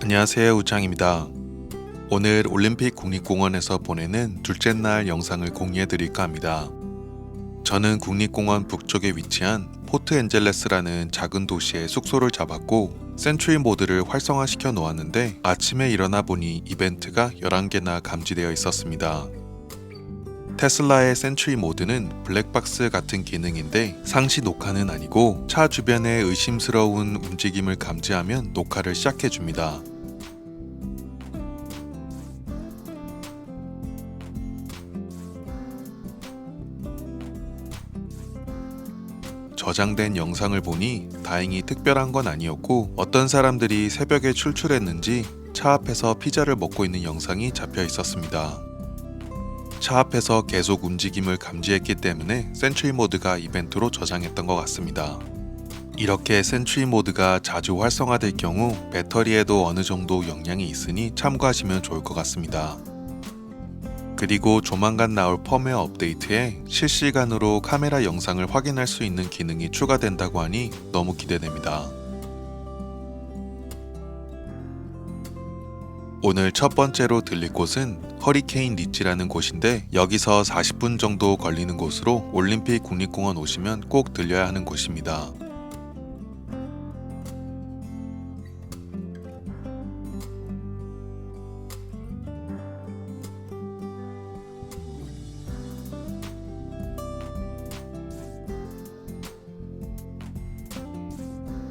안녕하세요, 우창입니다. 오늘 올림픽 국립공원에서 보내는 둘째 날 영상을 공유해 드릴까 합니다. 저는 국립공원 북쪽에 위치한 포트 엔젤레스라는 작은 도시에 숙소를 잡았고 센츄리 모드를 활성화시켜 놓았는데 아침에 일어나 보니 이벤트가 11개나 감지되어 있었습니다. 테슬라의 센츄리 모드는 블랙박스 같은 기능인데 상시 녹화는 아니고 차 주변의 의심스러운 움직임을 감지하면 녹화를 시작해줍니다. 저장된 영상을 보니 다행히 특별한 건 아니었고 어떤 사람들이 새벽에 출출했는지 차 앞에서 피자를 먹고 있는 영상이 잡혀 있었습니다. 차 앞에서 계속 움직임을 감지했기 때문에 센츄리 모드가 이벤트로 저장했던 것 같습니다. 이렇게 센츄리 모드가 자주 활성화될 경우 배터리에도 어느 정도 영향이 있으니 참고하시면 좋을 것 같습니다. 그리고 조만간 나올 펌웨어 업데이트에 실시간으로 카메라 영상을 확인할 수 있는 기능이 추가된다고 하니 너무 기대됩니다. 오늘 첫 번째로 들릴 곳은 허리케인 리지라는 곳인데 여기서 40분 정도 걸리는 곳으로 올림픽 국립공원 오시면 꼭 들려야 하는 곳입니다.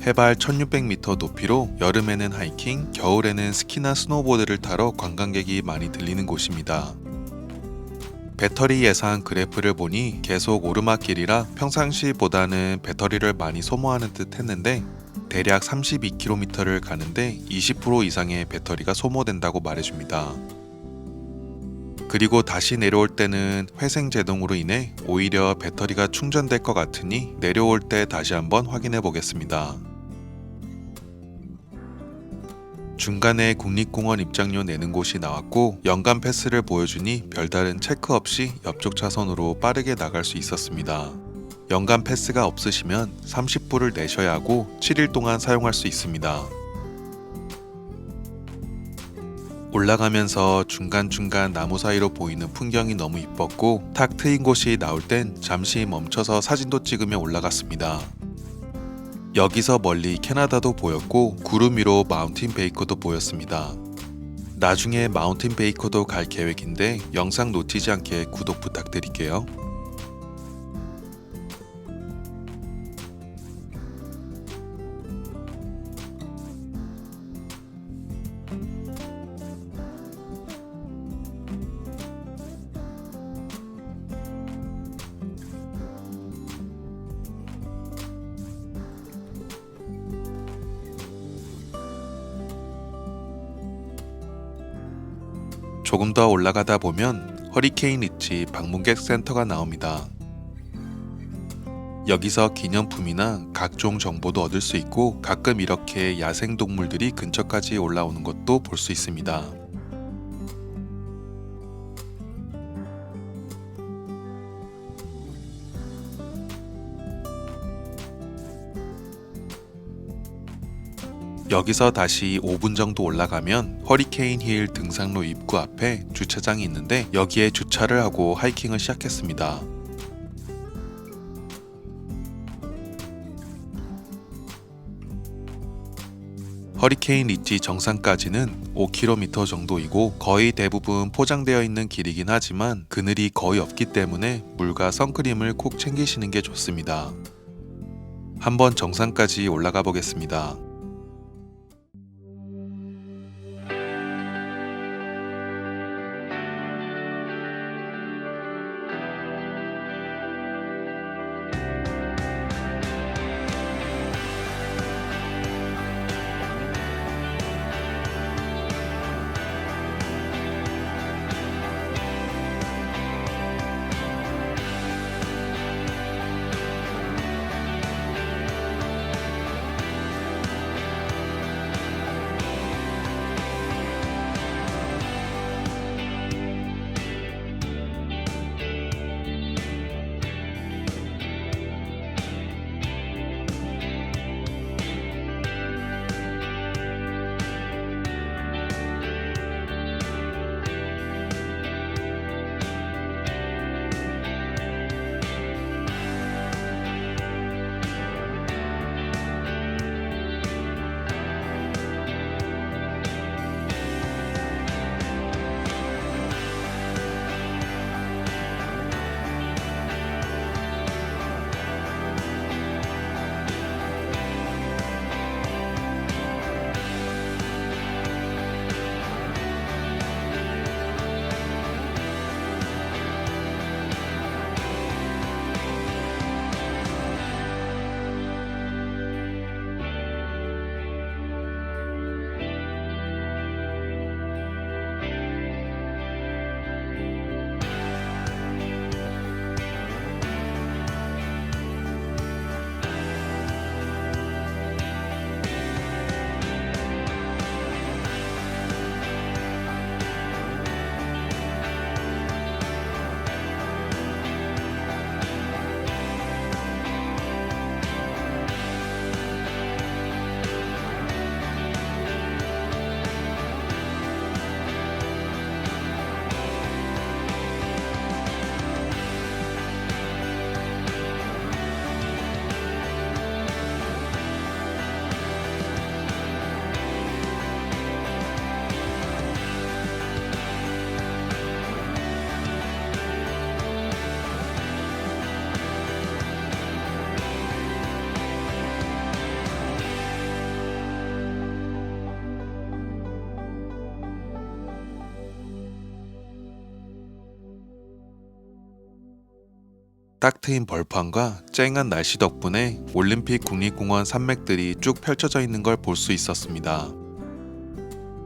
해발 1600m 높이로 여름에는 하이킹, 겨울에는 스키나 스노보드를 타러 관광객이 많이 들리는 곳입니다. 배터리 예상 그래프를 보니 계속 오르막길이라 평상시보다는 배터리를 많이 소모하는 듯 했는데 대략 32km를 가는데 20% 이상의 배터리가 소모된다고 말해줍니다. 그리고 다시 내려올 때는 회생 제동으로 인해 오히려 배터리가 충전될 것 같으니 내려올 때 다시 한번 확인해 보겠습니다. 중간에 국립공원 입장료 내는 곳이 나왔고 연간 패스를 보여주니 별다른 체크 없이 옆쪽 차선으로 빠르게 나갈 수 있었습니다. 연간 패스가 없으시면 30불을 내셔야 하고 7일 동안 사용할 수 있습니다. 올라가면서 중간중간 나무 사이로 보이는 풍경이 너무 이뻤고 탁 트인 곳이 나올 땐 잠시 멈춰서 사진도 찍으며 올라갔습니다. 여기서 멀리 캐나다도 보였고 구름 위로 마운틴 베이커도 보였습니다. 나중에 마운틴 베이커도 갈 계획인데 영상 놓치지 않게 구독 부탁드릴게요. 조금 더 올라가다 보면 허리케인 리지 방문객 센터가 나옵니다. 여기서 기념품이나 각종 정보도 얻을 수 있고 가끔 이렇게 야생동물들이 근처까지 올라오는 것도 볼 수 있습니다. 여기서 다시 5분 정도 올라가면 허리케인 힐 등산로 입구 앞에 주차장이 있는데 여기에 주차를 하고 하이킹을 시작했습니다. 허리케인 리지 정상까지는 5km 정도이고 거의 대부분 포장되어 있는 길이긴 하지만 그늘이 거의 없기 때문에 물과 선크림을 꼭 챙기시는 게 좋습니다. 한번 정상까지 올라가 보겠습니다. 딱 트인 벌판과 쨍한 날씨 덕분에 올림픽 국립공원 산맥들이 쭉 펼쳐져 있는 걸 볼 수 있었습니다.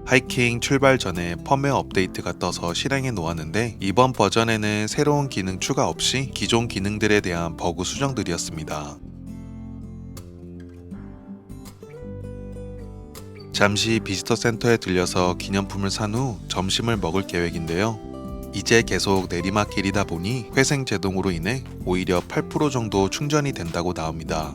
하이킹 출발 전에 펌웨어 업데이트가 떠서 실행해 놓았는데 이번 버전에는 새로운 기능 추가 없이 기존 기능들에 대한 버그 수정들이었습니다. 잠시 비지터 센터에 들려서 기념품을 산 후 점심을 먹을 계획인데요. 이제 계속 내리막길이다 보니 회생 제동으로 인해 오히려 8% 정도 충전이 된다고 나옵니다.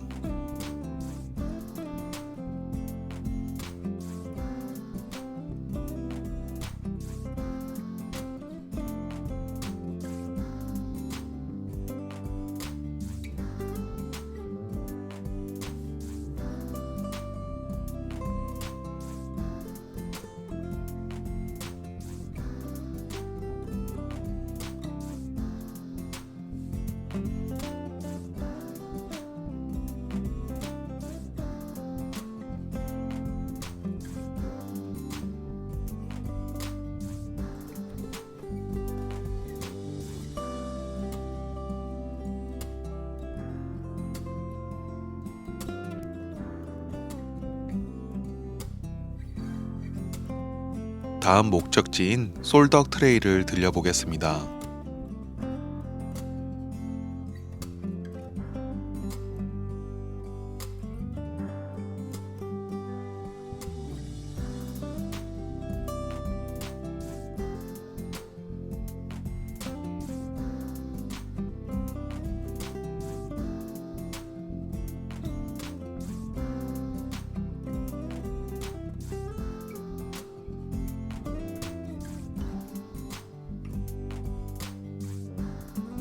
다음 목적지인 솔덕 트레일을 들려보겠습니다.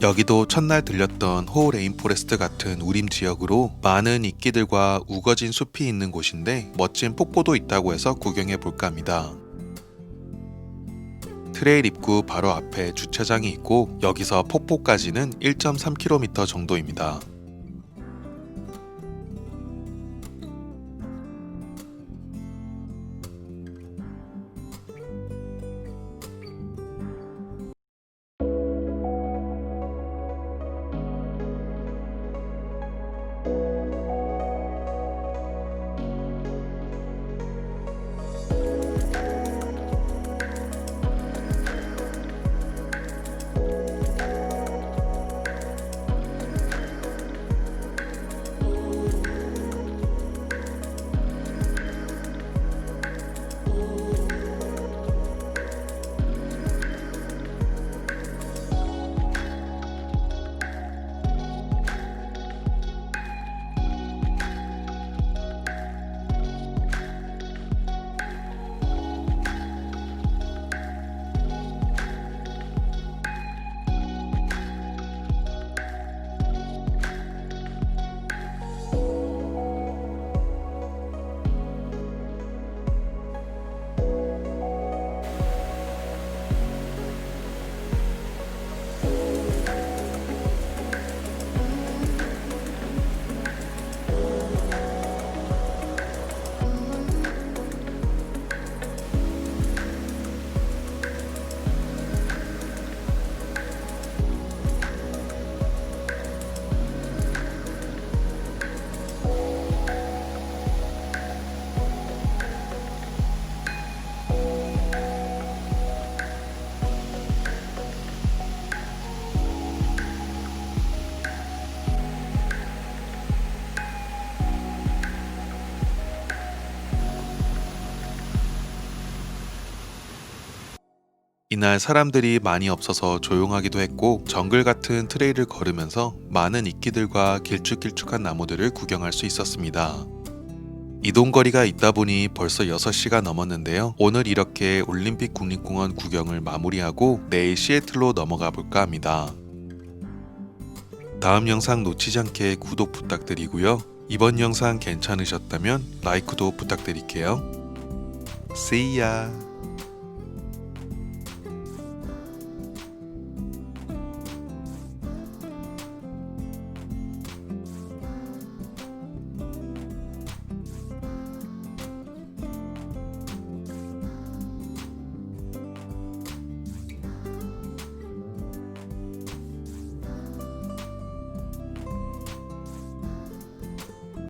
여기도 첫날 들렸던 호 레인포레스트 같은 우림 지역으로 많은 이끼들과 우거진 숲이 있는 곳인데 멋진 폭포도 있다고 해서 구경해 볼까 합니다. 트레일 입구 바로 앞에 주차장이 있고 여기서 폭포까지는 1.3km 정도입니다. 이날 사람들이 많이 없어서 조용하기도 했고 정글 같은 트레일을 걸으면서 많은 이끼들과 길쭉길쭉한 나무들을 구경할 수 있었습니다. 이동거리가 있다 보니 벌써 6시가 넘었는데요. 오늘 이렇게 올림픽 국립공원 구경을 마무리하고 내일 시애틀로 넘어가 볼까 합니다. 다음 영상 놓치지 않게 구독 부탁드리고요. 이번 영상 괜찮으셨다면 라이크도 부탁드릴게요. See ya!